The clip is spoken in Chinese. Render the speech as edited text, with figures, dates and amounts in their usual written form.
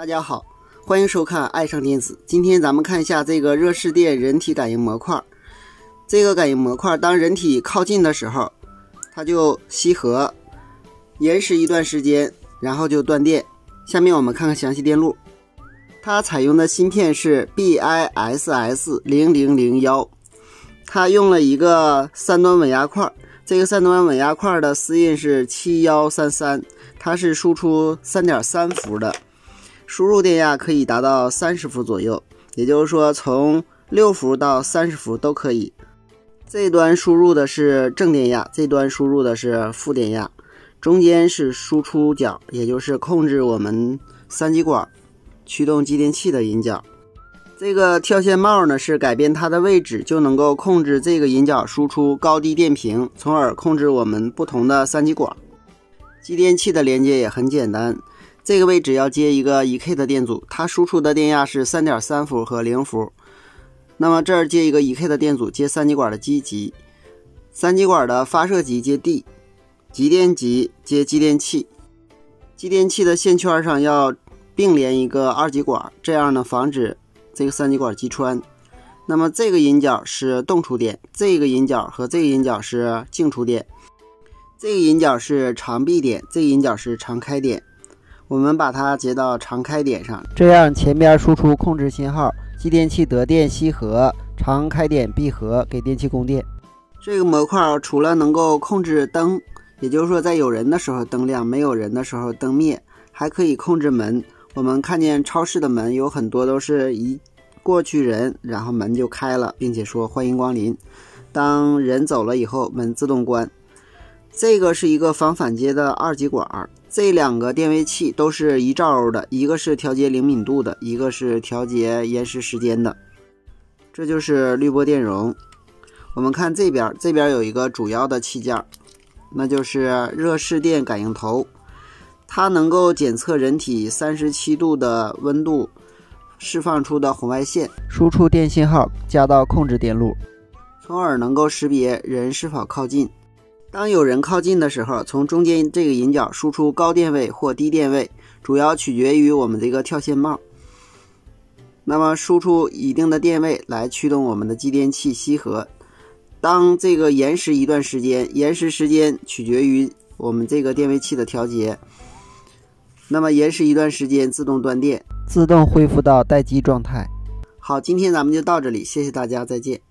大家好，欢迎收看爱上电子。今天咱们看一下这个热释电人体感应模块。这个感应模块当人体靠近的时候，它就吸合，延时一段时间，然后就断电。下面我们看看详细电路。它采用的芯片是 BISS0001， 它用了一个3端稳压块，这个3端稳压块的丝印是7133，它是输出 3.3 伏的，输入电压可以达到30伏左右，也就是说从6伏到30伏都可以。这端输入的是正电压，这端输入的是负电压，中间是输出角，也就是控制我们3极管驱动继电器的引脚。这个跳线帽呢是改变它的位置，就能够控制这个引脚输出高低电平，从而控制我们不同的3极管。继电器的连接也很简单，这个位置要接一个 1K 的电阻，它输出的电压是 3.3 伏和0伏。那么这儿接一个 1K 的电阻，接3极管的基极，3极管的发射极接 D， 极电极接继电器。继电器的线圈上要并连一个2极管，这样呢防止这个3极管击穿。那么这个引脚是动出电，这个引脚和这个引脚是静出电。这个引脚是长闭点，这个引脚是长开点。我们把它接到长开点上，这样前边输出控制信号，继电器得电吸合，长开点闭合，给电器供电。这个模块除了能够控制灯，也就是说在有人的时候灯亮，没有人的时候灯灭，还可以控制门。我们看见超市的门有很多都是一过去人，然后门就开了，并且说欢迎光临。当人走了以后，门自动关。这个是一个防反接的2极管，这2个电位器都是1兆欧的，一个是调节灵敏度的，一个是调节延时时间的。这就是滤波电容。我们看这边有一个主要的器件，那就是热释电感应头，它能够检测人体37度的温度释放出的红外线，输出电信号加到控制电路，从而能够识别人是否靠近。当有人靠近的时候，从中间这个引脚输出高电位或低电位，主要取决于我们这个跳线帽。那么输出一定的电位来驱动我们的继电器吸合。当这个延时一段时间，延时时间取决于我们这个电位器的调节。那么延时一段时间自动断电，自动恢复到待机状态。好，今天咱们就到这里，谢谢大家，再见。